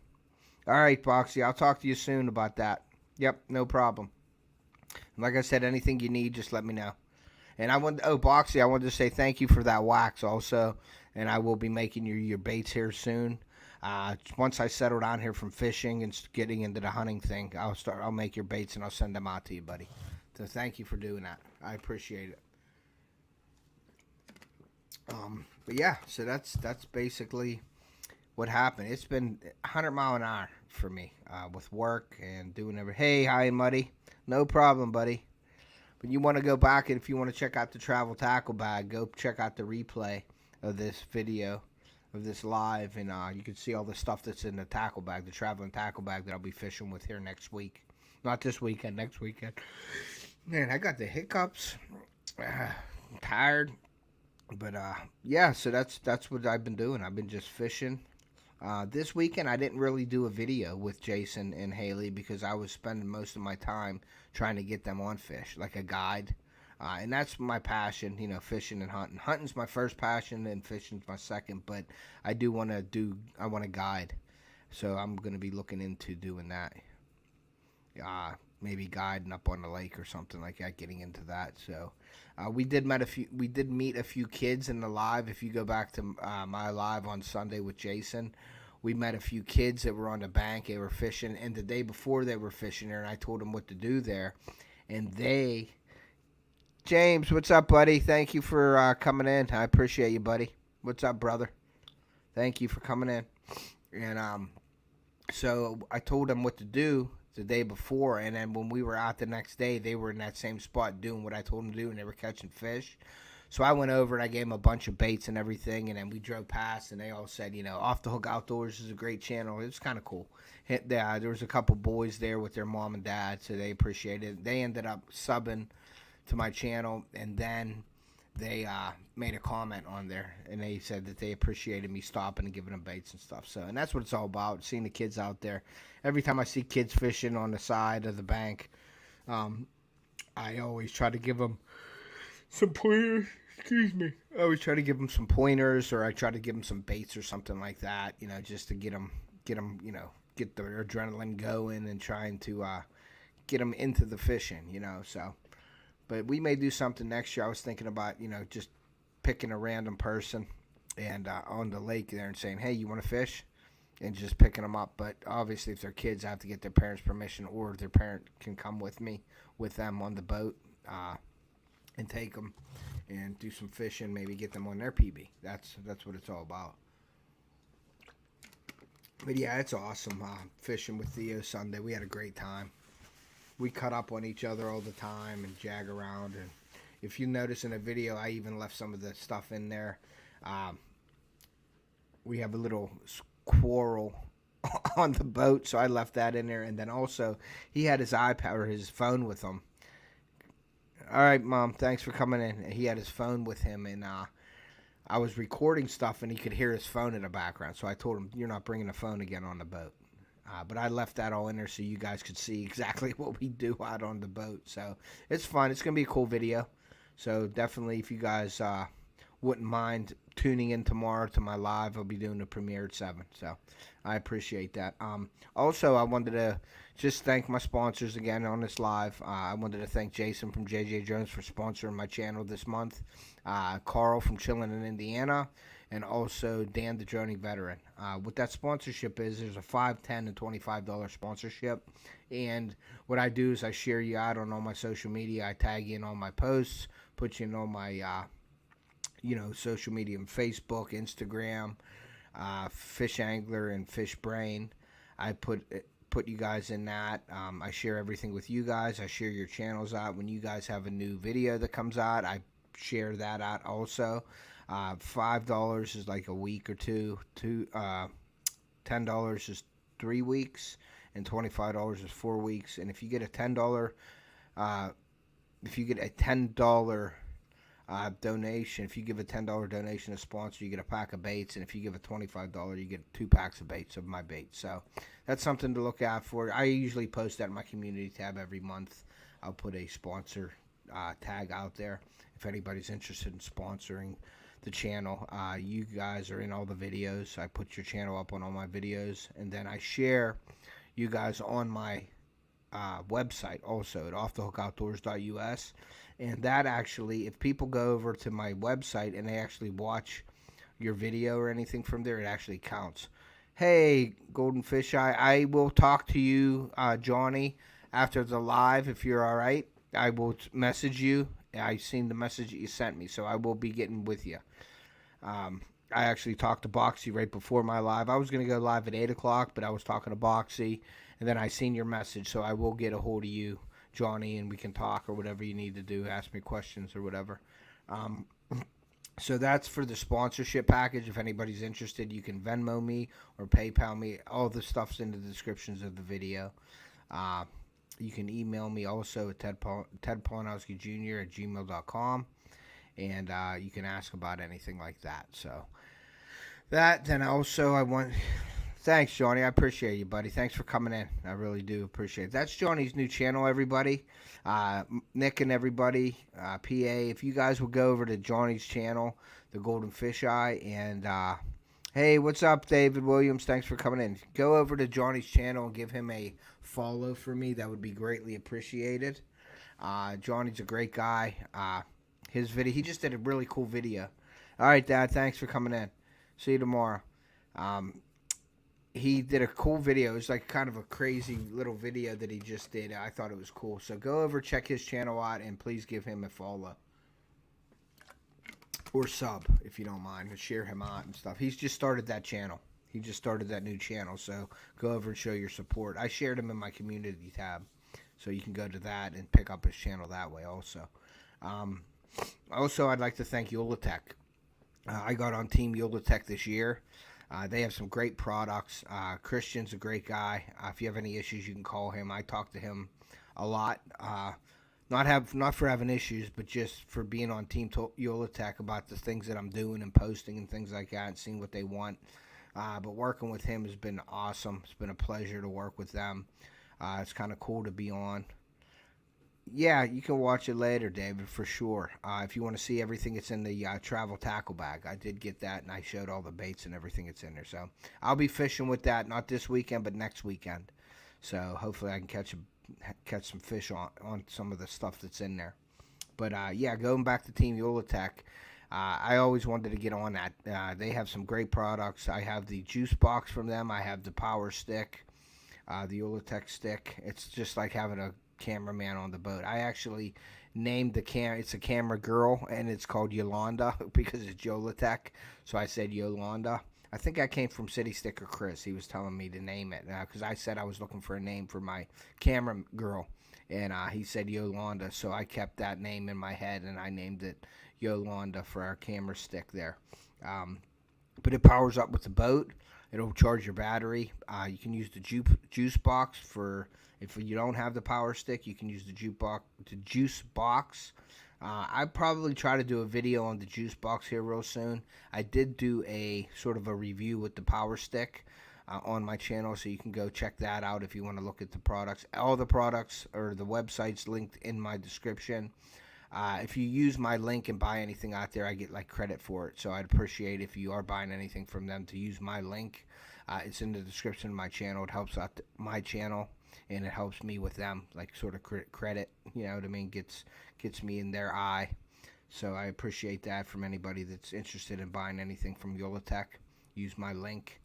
All right, Boxy, I'll talk to you soon about that. Yep, no problem. Like I said, anything you need, just let me know. And Boxy, I wanted to say thank you for that wax also, and I will be making your baits here soon. Once I settle down here from fishing and getting into the hunting thing, I'll make your baits and I'll send them out to you, buddy. So thank you for doing that. I appreciate it. But yeah, so that's basically what happened. It's been 100 mile an hour for me with work and doing everything. Hey, hi, Muddy. No problem, buddy. But you want to go back, and if you want to check out the travel tackle bag, go check out the replay of this video, of this live, and you can see all the stuff that's in the tackle bag, the traveling tackle bag that I'll be fishing with here next week. Not this weekend, next weekend. Man, I got the hiccups. I'm tired. But yeah, so that's what I've been doing. I've been just fishing. This weekend I didn't really do a video with Jason and Haley because I was spending most of my time trying to get them on fish, like a guide. And that's my passion, you know, fishing and hunting. Hunting's my first passion and fishing's my second, but I want to guide. So I'm going to be looking into doing that. Maybe guiding up on the lake or something like that, getting into that. So we did meet a few kids in the live. If you go back to my live on Sunday with Jason, we met a few kids that were on the bank. They were fishing, and the day before they were fishing there, and I told them what to do there. And James, what's up, buddy? Thank you for coming in. I appreciate you, buddy. What's up, brother? Thank you for coming in. And so I told them what to do the day before, and then when we were out the next day, they were in that same spot doing what I told them to do, and they were catching fish. So I went over and I gave them a bunch of baits and everything, and then we drove past, and they all said, you know, Off the Hook Outdoors is a great channel. It was kind of cool. There was a couple boys there with their mom and dad, so they appreciated it. They ended up subbing to my channel, and then they made a comment on there, and they said that they appreciated me stopping and giving them baits and stuff. So, and that's what it's all about, seeing the kids out there. Every time I see kids fishing on the side of the bank, I always try to give them some pointers. Excuse me. I always try to give them some pointers, or I try to give them some baits or something like that, you know, just to get them, you know, get their adrenaline going and trying to get them into the fishing, you know, so. But we may do something next year. I was thinking about, you know, just picking a random person and on the lake there and saying, hey, you want to fish? And just picking them up. But obviously, if they're kids, I have to get their parents' permission, or their parent can come with them on the boat and take them and do some fishing, maybe get them on their PB. That's what it's all about. But yeah, it's awesome fishing with Theo Sunday. We had a great time. We cut up on each other all the time and jag around. And if you notice in the video, I even left some of the stuff in there. We have a little quarrel on the boat, so I left that in there. And then also, he had his iPad or his phone with him. All right, Mom, thanks for coming in. He had his phone with him, and I was recording stuff, and he could hear his phone in the background. So I told him, you're not bringing the phone again on the boat. But I left that all in there so you guys could see exactly what we do out on the boat. So it's fun. It's going to be a cool video. So definitely, if you guys wouldn't mind tuning in tomorrow to my live, I'll be doing the premiere at 7. So I appreciate that. Also, I wanted to just thank my sponsors again on this live. I wanted to thank Jason from JJ Jones for sponsoring my channel this month. Carl from Chillin' in Indiana. And also Dan the Droning Veteran. What that sponsorship is, there's a $5, $10, and $25 sponsorship. And what I do is I share you out on all my social media. I tag you in all my posts, put you in all my, social media, Facebook, Instagram, FishAngler, and FishBrain. I put you guys in that. I share everything with you guys. I share your channels out. When you guys have a new video that comes out, I share that out also. $5 is like a week or two. $10 is 3 weeks, and $25 is 4 weeks. And if you get a $10, uh, if you get a $10 donation, if you give a $10 donation to sponsor, you get a pack of baits, and if you give a $25, you get 2 packs of baits of my baits. So that's something to look out for. I usually post that in my community tab every month. I'll put a sponsor tag out there if anybody's interested in sponsoring the channel. You guys are in all the videos. I put your channel up on all my videos, and then I share you guys on my website also at offthehookoutdoors.us. And that actually, if people go over to my website and they actually watch your video or anything from there, it actually counts. Hey, Golden Fish Eye, I will talk to you, Johnny, after the live if you're all right. I will message you. I seen the message that you sent me, so I will be getting with you. I actually talked to Boxy right before my live. I was going to go live at 8 o'clock, but I was talking to Boxy, and then I seen your message, so I will get a hold of you, Johnny, and we can talk or whatever you need to do, ask me questions or whatever. So that's for the sponsorship package. If anybody's interested, you can Venmo me or PayPal me. All the stuff's in the descriptions of the video. You can email me also at tedpolanowskijr at gmail.com, and you can ask about anything like that. So that, then also I want... Thanks, Johnny. I appreciate you, buddy. Thanks for coming in. I really do appreciate it. That's Johnny's new channel, everybody. Nick and everybody, PA, if you guys would go over to Johnny's channel, The Golden Fish Eye, and hey, what's up, David Williams? Thanks for coming in. Go over to Johnny's channel and give him a follow for me. That would be greatly appreciated. Johnny's a great guy. His video, he just did a really cool video. All right, Dad, thanks for coming in. See you tomorrow. He did a cool video. It's like kind of a crazy little video that he just did. I thought it was cool. So go over, check his channel out, and please give him a follow. Or sub, if you don't mind. And share him out and stuff. He's just started that channel. He just started that new channel. So go over and show your support. I shared him in my community tab. So you can go to that and pick up his channel that way also. Also, I'd like to thank Yolatech. I got on Team Yolatech this year. They have some great products. Christian's a great guy. If you have any issues, you can call him. I talk to him a lot. Not for having issues, but just for being on Team Yolatech about the things that I'm doing and posting and things like that and seeing what they want. But working with him has been awesome. It's been a pleasure to work with them. It's kind of cool to be on. Yeah, you can watch it later, David, for sure. If you want to see everything, it's in the travel tackle bag. I did get that, and I showed all the baits and everything that's in there. So I'll be fishing with that, not this weekend, but next weekend. So hopefully I can catch some fish on some of the stuff that's in there. But, yeah, going back to Team Yolatech, I always wanted to get on that. They have some great products. I have the juice box from them. I have the power stick, the Yolatech stick. It's just like having a cameraman on the boat. I actually named the it's a camera girl, and it's called Yolanda because it's Yolatech. So I said Yolanda. I think I came from City Sticker Chris. He was telling me to name it because I said I was looking for a name for my camera girl, and he said Yolanda. So I kept that name in my head, and I named it Yolanda for our camera stick there. But it powers up with the boat. It'll charge your battery. You can use the juice box for if you don't have the power stick. You can use the juice box. I probably try to do a video on the juice box here real soon. I did do a sort of a review with the power stick on my channel, so you can go check that out if you want to look at the products. All the products or the websites linked in my description. If you use my link and buy anything out there, I get like credit for it. So I'd appreciate if you are buying anything from them to use my link. It's in the description of my channel. It helps out my channel, and it helps me with them, like sort of credit. You know what I mean? Gets me in their eye. So I appreciate that from anybody that's interested in buying anything from Yolatech. Use my link.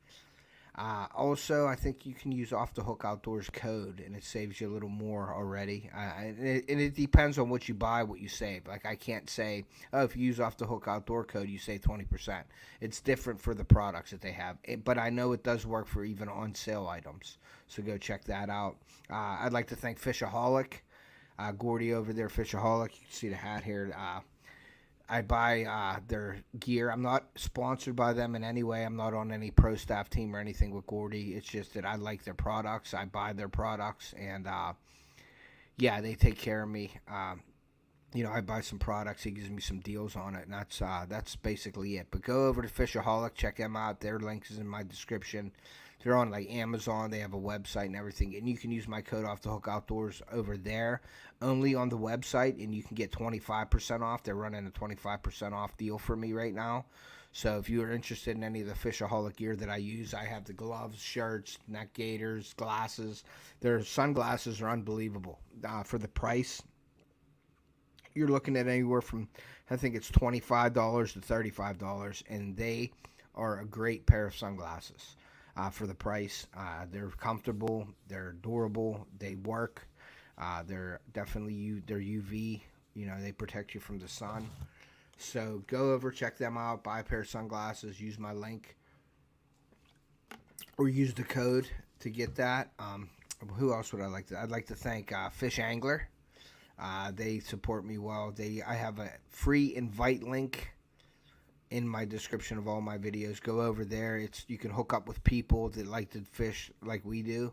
Also, I think you can use Off the Hook Outdoors code, and it saves you a little more already. And it depends on what you buy, what you save. Like I can't say, oh, if you use Off the Hook Outdoor code, you save 20%. It's different for the products that they have. But I know it does work for even on sale items. So go check that out. I'd like to thank Fishoholic. Gordy over there, Fishoholic. You can see the hat here. I buy their gear. I'm not sponsored by them in any way. I'm not on any pro staff team or anything with Gordy. It's just that I like their products. I buy their products, and yeah, they take care of me. I buy some products. He gives me some deals on it, and that's basically it. But go over to Fishoholic, check them out. Their link is in my description. They're on like Amazon. They have a website and everything, and you can use my code Off the Hook Outdoors over there, only on the website, and you can get 25% off. They're running a 25% off deal for me right now. So if you are interested in any of the Fishoholic gear that I use, I have the gloves, shirts, neck gaiters, glasses. Their sunglasses are unbelievable for the price. You're looking at anywhere from, I think it's $25 to $35, and they are a great pair of sunglasses for the price. They're comfortable, they're durable, they work. They're definitely they're UV. They protect you from the sun. So go over, check them out, buy a pair of sunglasses, use my link, or use the code to get that. Who else would I like to? I'd like to thank FishAngler. They support me well. I have a free invite link in my description of all my videos. Go over there. You can hook up with people that like to fish like we do.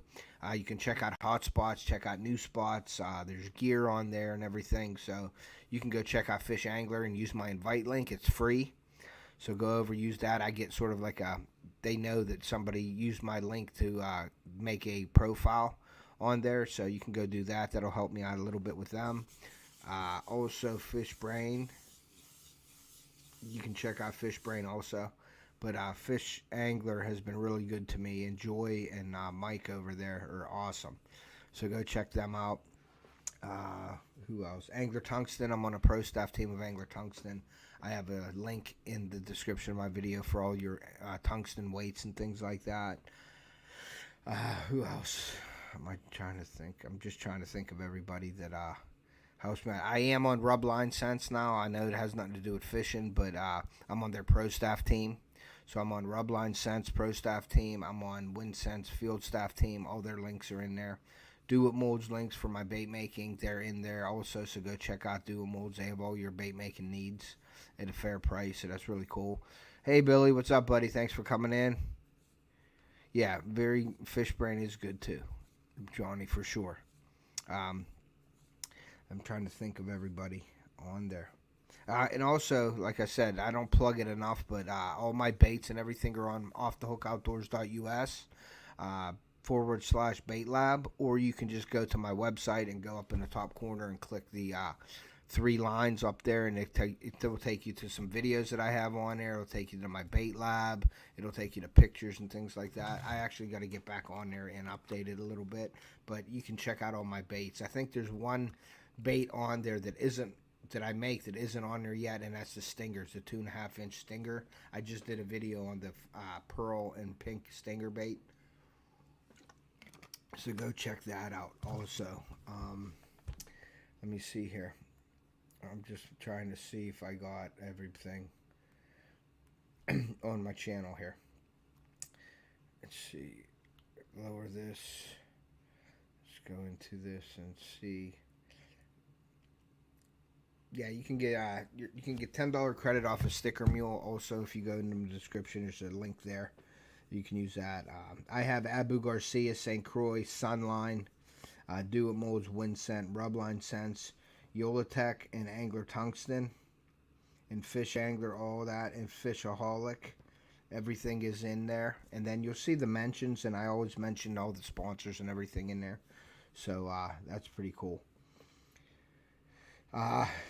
You can check out hot spots, check out new spots. There's gear on there and everything. So you can go check out FishAngler and use my invite link. It's free. So go over, use that. I get sort of like they know that somebody used my link to make a profile on there, so you can go do that. That'll help me out a little bit with them. Also, FishBrain. You can check out FishBrain also. But FishAngler has been really good to me. And Joy and Mike over there are awesome. So go check them out. Who else? Angler Tungsten. I'm on a pro staff team of Angler Tungsten. I have a link in the description of my video for all your tungsten weights and things like that. Who else am I trying to think? I'm just trying to think of everybody that helps me. I am on Rubline Sense now. I know it has nothing to do with fishing, but I'm on their pro staff team. So I'm on Rubline Sense pro staff team. I'm on WinSense field staff team. All their links are in there. Do It Molds links for my bait making. They're in there also, so go check out Do It Molds. They have all your bait making needs at a fair price, so that's really cool. Hey, Billy, what's up, buddy? Thanks for coming in. Yeah, FishBrain is good too, Johnny, for sure. I'm trying to think of everybody on there. And also, like I said, I don't plug it enough, but all my baits and everything are on offthehookoutdoors.us /bait lab, or you can just go to my website and go up in the top corner and click the 3 lines up there, and it'll take you to some videos that I have on there. It'll take you to my bait lab. It'll take you to pictures and things like that. I actually got to get back on there and update it a little bit, but you can check out all my baits. I think there's one bait on there that I make that isn't on there yet, and that's the stingers, the 2.5-inch stinger. I just did a video on the pearl and pink stinger bait, so go check that out also. Let me see here. I'm just trying to see if I got everything on my channel here. Let's see. Lower this. Let's go into this and see. Yeah, you can get $10 credit off a sticker mule. Also, if you go into the description, there's a link there. You can use that. I have Abu Garcia, St. Croix, Sunline, Do It Molds, WinSense, Rubline Sense, Yolatech, and Angler Tungsten, and FishAngler, all that, and Fishoholic. Everything is in there. And then you'll see the mentions, and I always mention all the sponsors and everything in there. So that's pretty cool.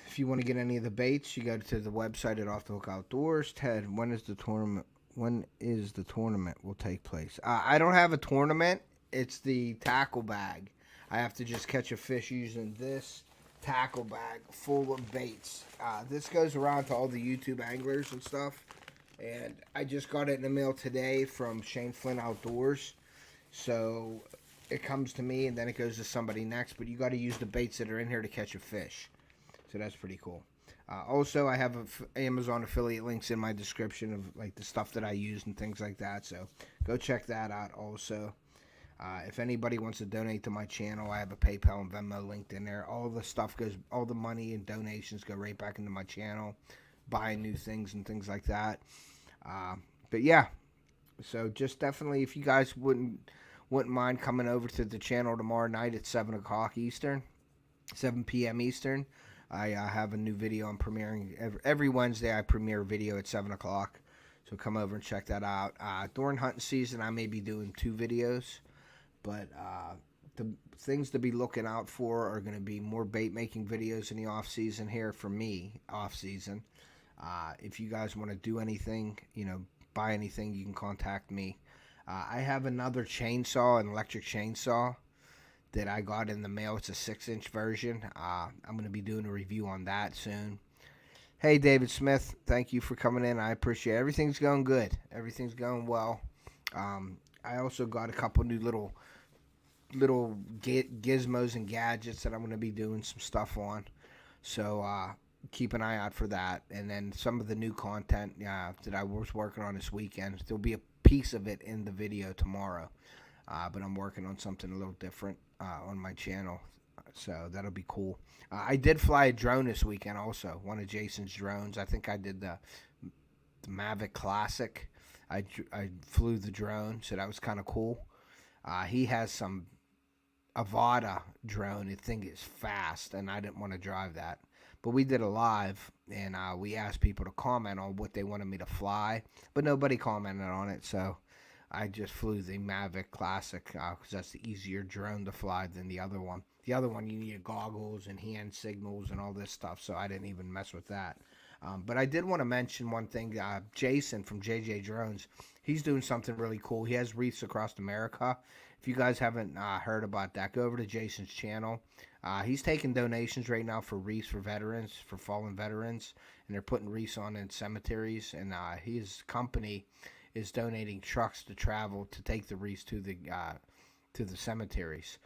If you want to get any of the baits, you go to the website at Off the Hook Outdoors. Ted, when is the tournament? When is the tournament will take place? I don't have a tournament. It's the tackle bag. I have to just catch a fish using this tackle bag full of baits. This goes around to all the YouTube anglers and stuff. And I just got it in the mail today from Shane Flynn Outdoors. So it comes to me and then it goes to somebody next. But you got to use the baits that are in here to catch a fish. So that's pretty cool. Also, I have Amazon affiliate links in my description of like the stuff that I use and things like that. So go check that out also. If anybody wants to donate to my channel, I have a PayPal and Venmo linked in there. All the stuff goes, all the money and donations go right back into my channel. buying new things and things like that. But yeah, so just definitely, if you guys wouldn't mind coming over to the channel tomorrow night at 7 o'clock Eastern, 7 p.m. Eastern. I have a new video I'm premiering every Wednesday. I premiere a video at 7 o'clock. So come over and check that out. During hunting season, I may be doing 2 videos. But the things to be looking out for are going to be more bait making videos in the off season here for me, off season. If you guys want to do anything, buy anything, you can contact me. I have another chainsaw, an electric chainsaw that I got in the mail. It's a 6-inch version. I'm going to be doing a review on that soon. Hey, David Smith, thank you for coming in. I appreciate it. Everything's going good. Everything's going well. I also got a couple new little gizmos and gadgets that I'm going to be doing some stuff on. So keep an eye out for that. And then some of the new content that I was working on this weekend. There'll be a piece of it in the video tomorrow. But I'm working on something a little different on my channel. So that'll be cool. I did fly a drone this weekend also. One of Jason's drones. I think I did the Mavic Classic. I flew the drone, so that was kind of cool. He has some Avada drone. The thing is fast, and I didn't want to drive that. But we did a live, and we asked people to comment on what they wanted me to fly. But nobody commented on it, so I just flew the Mavic Classic because that's the easier drone to fly than the other one. The other one, you need goggles and hand signals and all this stuff, so I didn't even mess with that. But I did want to mention one thing. Jason from JJ Drones, he's doing something really cool. He has wreaths across America. If you guys haven't heard about that, go over to Jason's channel. He's taking donations right now for wreaths for veterans, for fallen veterans, and they're putting wreaths on in cemeteries. And his company is donating trucks to travel to take the wreaths to the cemeteries.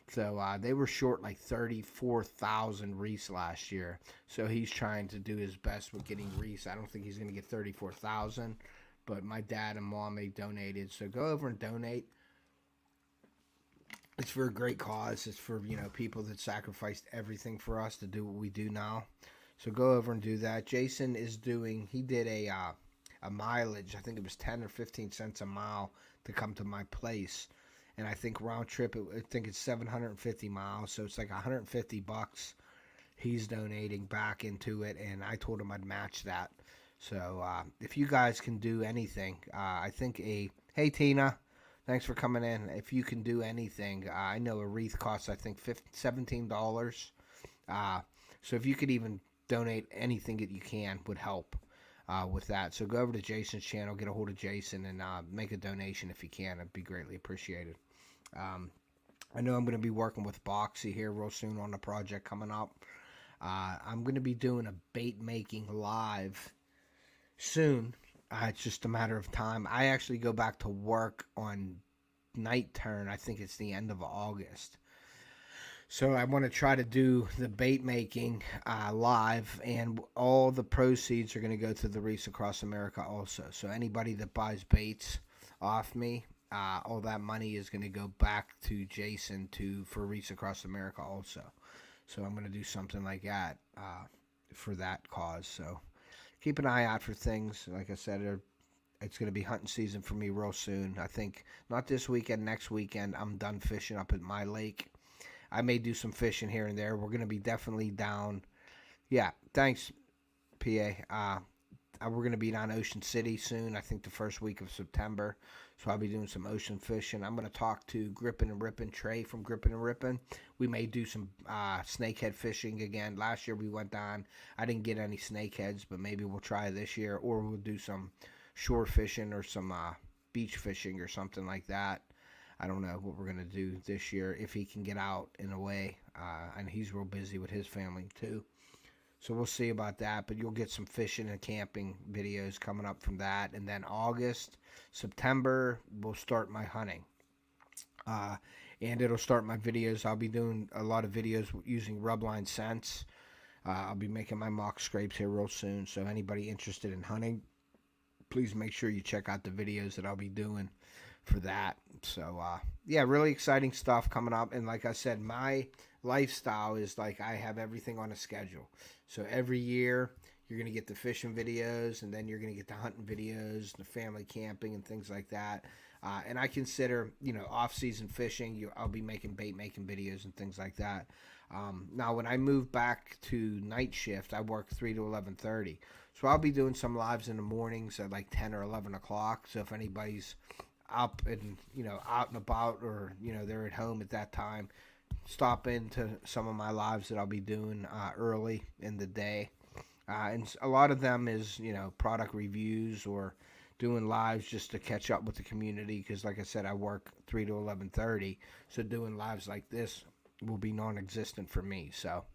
So they were short like 34,000 wreaths last year. So he's trying to do his best with getting wreaths. I don't think he's going to get 34,000, but my dad and mom, they donated. So go over and donate. It's for a great cause. It's for, people that sacrificed everything for us to do what we do now. So go over and do that. Jason is he did a mileage. I think it was 10 or 15 cents a mile to come to my place. And I think round trip, I think it's 750 miles. So it's like $150 he's donating back into it. And I told him I'd match that. So if you guys can do anything, I think hey, Tina, thanks for coming in. If you can do anything, I know a wreath costs, I think, $17. So if you could even donate anything that you can would help with that. So go over to Jason's channel, get a hold of Jason, and make a donation if you can. It'd be greatly appreciated. I know I'm going to be working with Boxy here real soon on the project coming up. I'm going to be doing a bait making live soon. It's just a matter of time. I actually go back to work on night turn. I think it's the end of August. So I want to try to do the bait making live, and all the proceeds are going to go to the Wreaths Across America also. So anybody that buys baits off me, all that money is going to go back to Jason for Wreaths Across America also. So I'm going to do something like that for that cause. So keep an eye out for things. Like I said, it's going to be hunting season for me real soon. I think not this weekend, next weekend, I'm done fishing up at my lake. I may do some fishing here and there. We're going to be definitely down. Yeah, thanks, PA. We're going to be down Ocean City soon, I think the first week of September. So I'll be doing some ocean fishing. I'm going to talk to Grippin' and Rippin', Trey from Grippin' and Rippin'. We may do some snakehead fishing again. Last year we went down. I didn't get any snakeheads, but maybe we'll try this year. Or we'll do some shore fishing or some beach fishing or something like that. I don't know what we're going to do this year if he can get out in a way. And he's real busy with his family too. So we'll see about that. But you'll get some fishing and camping videos coming up from that. And then August, September, we'll start my hunting. And it'll start my videos. I'll be doing a lot of videos using rubline scents. I'll be making my mock scrapes here real soon. So anybody interested in hunting, please make sure you check out the videos that I'll be doing for that. So yeah, really exciting stuff coming up. And like I said, my lifestyle is like I have everything on a schedule. So every year You're going to get the fishing videos, and then you're going to get the hunting videos, the family camping, and things like that. And I consider, off-season fishing, I'll be making bait making videos and things like that. Now, when I move back to night shift, I work 3 to 11:30. So I'll be doing some lives in the mornings at like 10 or 11 o'clock. So if anybody's up and, out and about, or, they're at home at that time, stop into some of my lives that I'll be doing early in the day. And a lot of them is, product reviews or doing lives just to catch up with the community. Because like I said, I work 3 to 11:30. So doing lives like this will be non-existent for me. So,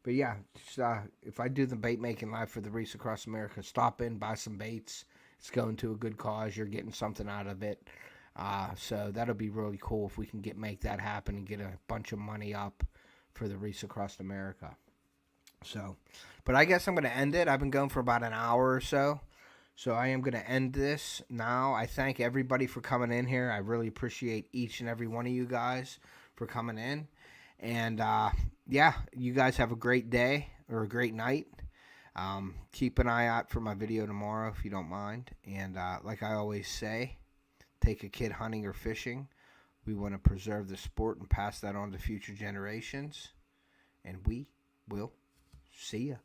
but yeah, just, if I do the bait making live for the Reefs Across America, stop in, buy some baits. It's going to a good cause. You're getting something out of it. So that'll be really cool if we can make that happen and get a bunch of money up for the Reefs Across America. So, but I guess I'm going to end it. I've been going for about an hour or so. So I am going to end this now. I thank everybody for coming in here. I really appreciate each and every one of you guys for coming in. And, yeah, you guys have a great day or a great night. Keep an eye out for my video tomorrow if you don't mind. And like I always say, take a kid hunting or fishing. We want to preserve the sport and pass that on to future generations. And we will see ya.